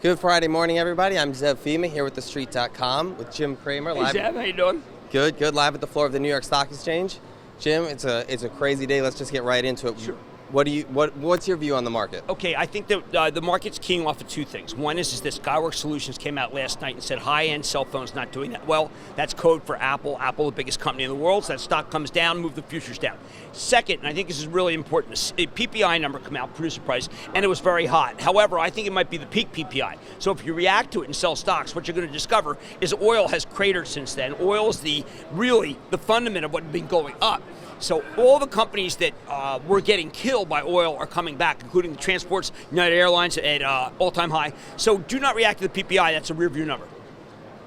Good Friday morning, everybody. I'm Zev Fema here with TheStreet.com with Jim Cramer. Hey, Zev, how you doing? Good. Live at the floor of the New York Stock Exchange. Jim, it's a crazy day. Let's just get right into it. Sure. What's your view on the market? Okay, I think that the market's keying off of two things. One is this Skyworks Solutions came out last night and said high-end cell phones not doing that well. That's code for Apple. Apple, the biggest company in the world, so that stock comes down, move the futures down. Second, and I think this is really important, a PPI number come out, producer price, and it was very hot. However, I think it might be the peak PPI. So if you react to it and sell stocks, what you're going to discover is oil has cratered since then. Oil is the fundament of what had been going up. So all the companies that were getting killed by oil are coming back, including the transports, United Airlines at all-time high. So do not react to the PPI. That's a rear-view number.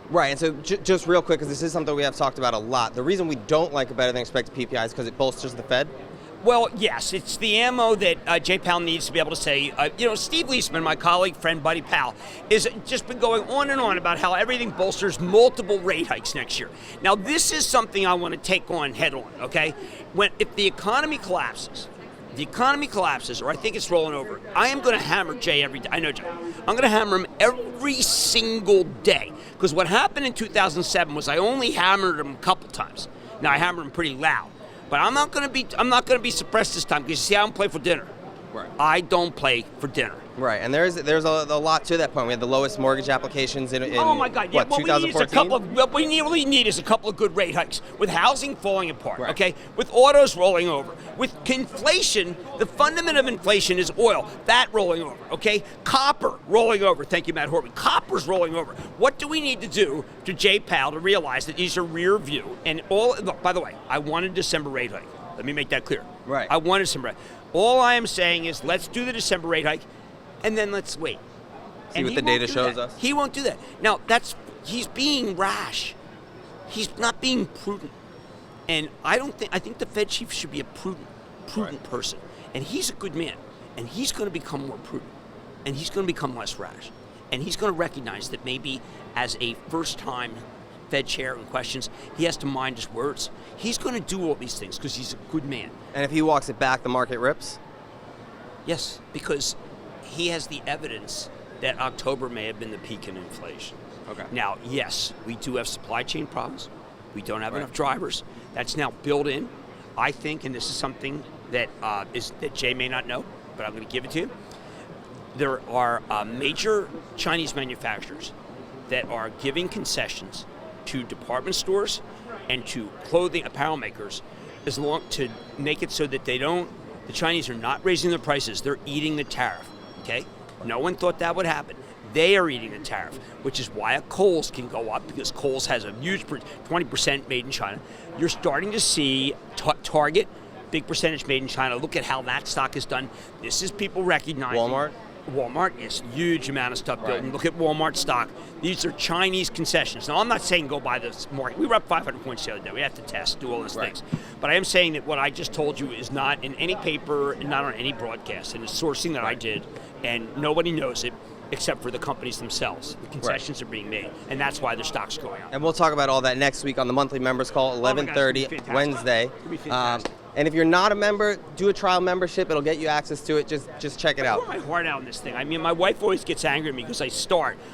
Right, and so just real quick, because this is something we have talked about a lot. The reason we don't like a better than expected PPI is because it bolsters the Fed. Well, yes, it's the ammo that Jay Powell needs to be able to say. Steve Leisman, my colleague, friend, buddy, pal, has just been going on and on about how everything bolsters multiple rate hikes next year. Now, this is something I want to take on head on, okay? If the economy collapses, or I think it's rolling over, I am going to hammer Jay every day. I know Jay. I'm going to hammer him every single day. Because what happened in 2007 was I only hammered him a couple times. Now, I hammered him pretty loud. But I'm not going to be suppressed this time because you see, I don't play for dinner. Right. I don't play for dinner. Right, and there's a lot to that point. We had the lowest mortgage applications in oh my God! Yeah, what, 2014? What we really need is a couple of good rate hikes with housing falling apart. Right. Okay, with autos rolling over, with inflation. The fundament of inflation is oil. That rolling over. Okay, copper rolling over. Thank you, Matt Horby. Copper's rolling over. What do we need to do to Jay Powell to realize that these are rear view? And look, by the way, I want a December rate hike. Let me make that clear. Right. I want a December rate. All I am saying is let's do the December rate hike. And then let's wait. See what the data shows us. He won't do that. Now, he's being rash. He's not being prudent. And I think the Fed chief should be a prudent person. And he's a good man. And he's going to become more prudent. And he's going to become less rash. And he's going to recognize that maybe as a first-time Fed chair in questions, he has to mind his words. He's going to do all these things because he's a good man. And if he walks it back, the market rips? Yes, because he has the evidence that October may have been the peak in inflation. Okay. Now, yes, we do have supply chain problems. We don't have enough drivers. That's now built in. I think, and this is something that that Jay may not know, but I'm going to give it to you. There are major Chinese manufacturers that are giving concessions to department stores and to clothing apparel makers to make it so that the Chinese are not raising their prices. They're eating the tariff. Okay? No one thought that would happen. They are eating the tariff, which is why Kohl's can go up because Kohl's has a huge 20% made in China. You're starting to see Target, big percentage made in China. Look at how that stock is done. This is people recognizing. Walmart is a huge amount of stuff built. And look at Walmart stock. These are Chinese concessions. Now, I'm not saying go buy this market. We were up 500 points the other day. We have to test, do all these things. But I am saying that what I just told you is not in any paper and not on any broadcast. And it's sourcing that I did, and nobody knows it except for the companies themselves. The concessions are being made, and that's why their stock's going up. And we'll talk about all that next week on the monthly members call, 11:30 Wednesday. It'll be fantastic. And if you're not a member, do a trial membership. It'll get you access to it. Just check it out. I pour my heart out on this thing. I mean, my wife always gets angry at me because I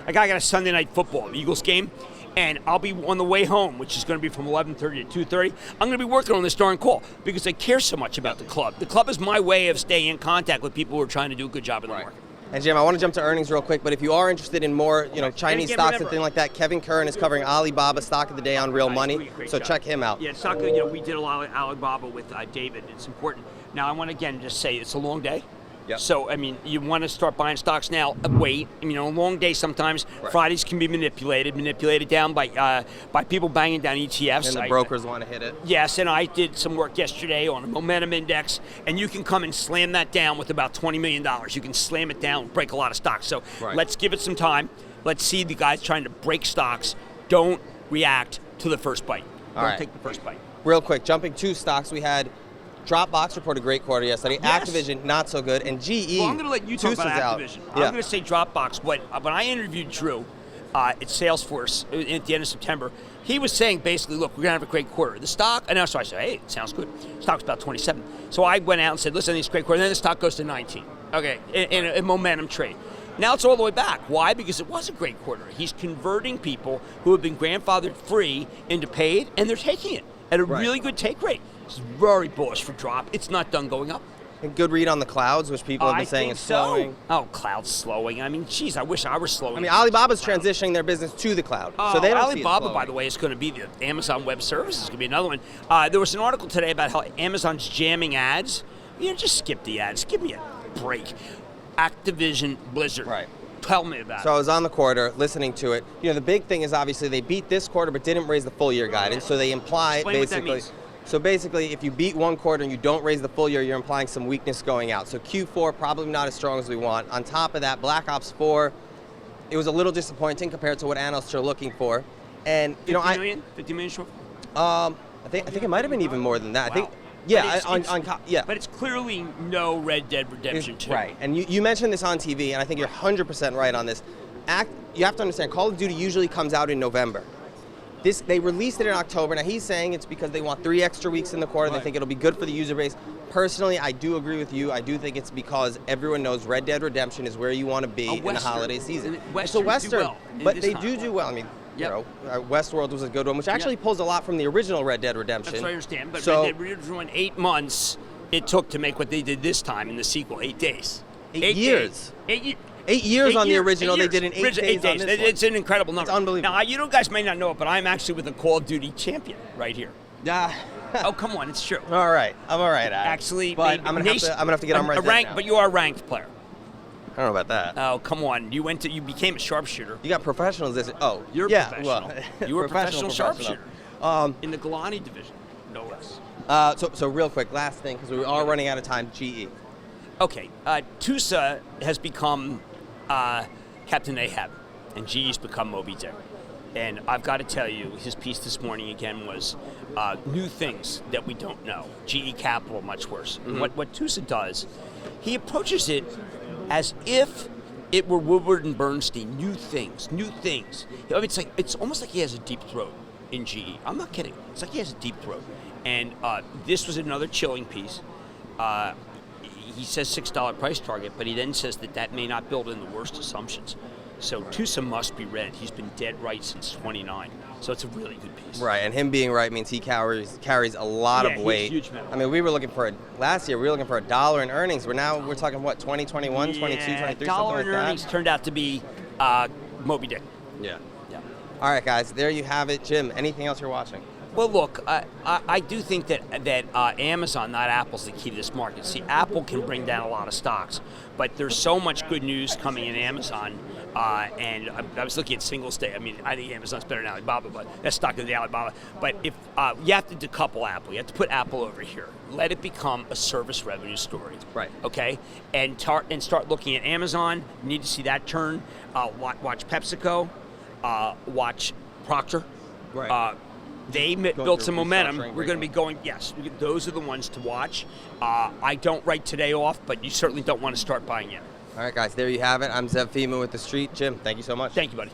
I got a Sunday night football, Eagles game, and I'll be on the way home, which is going to be from 11:30 to 2:30. I'm going to be working on this darn call because I care so much about the club. The club is my way of staying in contact with people who are trying to do a good job in the market. And Jim, I want to jump to earnings real quick, but if you are interested in more, Chinese stocks and things like that, Kevin Curran is covering Alibaba stock of the day on Real Money, so check him out. Yeah, stock. We did a lot of Alibaba with David. It's important. Now, I want to again just say it's a long day. Yep. So, I mean, you want to start buying stocks now. Wait. A long day sometimes. Right. Fridays can be manipulated down by people banging down ETFs. And the brokers want to hit it. Yes, and I did some work yesterday on a momentum index, and you can come and slam that down with about $20 million. You can slam it down, break a lot of stocks. So let's give it some time. Let's see the guys trying to break stocks. Don't react to the first bite. Don't take the first bite. Real quick, jumping two stocks, we had Dropbox reported a great quarter yesterday. Yes. Activision, not so good. And GE, well, I'm going to let you talk about Activision. I'm going to say Dropbox. When I interviewed Drew at Salesforce at the end of September, he was saying basically, look, we're going to have a great quarter. The stock, and so I said, hey, it sounds good. Stock's about 27. So I went out and said, listen, it's a great quarter. And then the stock goes to 19. Okay, in a momentum trade. Now it's all the way back. Why? Because it was a great quarter. He's converting people who have been grandfathered free into paid, and they're taking it at a really good take rate. It's very bullish for drop. It's not done going up. And good read on the clouds, which people have been saying is slowing. Oh, cloud's slowing. I mean, geez, I wish I were slowing. I mean, Alibaba's transitioning their business to the cloud, so they don't Alibaba, see it by the way, is going to be the Amazon Web Services. It's going to be another one. There was an article today about how Amazon's jamming ads. Just skip the ads. Give me a break. Activision Blizzard. Right. Tell me about it. So I was on the quarter listening to it. The big thing is obviously they beat this quarter but didn't raise the full year guidance. So they imply Explain basically. what that means. So basically, if you beat one quarter and you don't raise the full year, you're implying some weakness going out. So Q4 probably not as strong as we want. On top of that, Black Ops 4, it was a little disappointing compared to what analysts are looking for. And 50 million short? I think it might have been even more than that. Wow. I think. Yeah, yeah. But it's clearly no Red Dead Redemption 2. Right, and you mentioned this on TV, and I think you're 100% right on this. You have to understand, Call of Duty usually comes out in November. They released it in October. Now he's saying it's because they want 3 extra weeks in the quarter. They think it'll be good for the user base. Personally, I do agree with you. I do think it's because everyone knows Red Dead Redemption is where you want to be in the holiday season. Western, but they do well. I mean, Westworld was a good one, which actually pulls a lot from the original Red Dead Redemption. That's what I understand. But Red Dead Redemption won 8 months. It took to make what they did this time in the sequel, 8 days. 8 years. 8 years on the original. They did in 8 days on this one. It's an incredible number. It's unbelievable. Now, you guys may not know it, but I'm actually with a Call of Duty champion right here. Yeah. Oh, come on, it's true. All right, I'm all right. Actually, but I'm gonna have to get on Red Dead now. But you are a ranked player. I don't know about that. Oh, come on. You became a sharpshooter. You got professionals. You're professional. Well, you were a professional sharpshooter. In the Galani division, no less. So real quick, last thing, because we are running out of time, GE. Okay, Tusa has become Captain Ahab, and GE's become Moby Dick. And I've got to tell you, his piece this morning again was new things that we don't know. GE Capital, much worse. Mm-hmm. What Tusa does, he approaches it as if it were Woodward and Bernstein. New things. I mean, it's almost like he has a deep throat in GE. I'm not kidding. It's like he has a deep throat. And this was another chilling piece. He says $6 price target, but he then says that may not build in the worst assumptions. So Tusa must be read. He's been dead right since 29. So it's a really good piece. Right, and him being right means he carries a lot of weight. Huge amount. I mean, last year we were looking for $1 in earnings. We're talking what, 2021, 22, 23, something like that. $1 in earnings turned out to be Moby Dick. Yeah. All right, guys, there you have it. Jim, anything else you're watching? Well, look, I do think that Amazon, not Apple's the key to this market. See, Apple can bring down a lot of stocks, but there's so much good news coming in Amazon. And I was looking at Singles Day. I mean, I think Amazon's better than Alibaba, but that's stock of the Alibaba. But if you have to decouple Apple, you have to put Apple over here. Let it become a service revenue story. Right. Okay. And start looking at Amazon. You need to see that turn. Watch PepsiCo. Watch Procter. Right. They built some momentum. We're going to be going, yes, those are the ones to watch. I don't write today off, but you certainly don't want to start buying yet. All right, guys, there you have it. I'm Zev Fima with The Street. Jim, thank you so much. Thank you, buddy.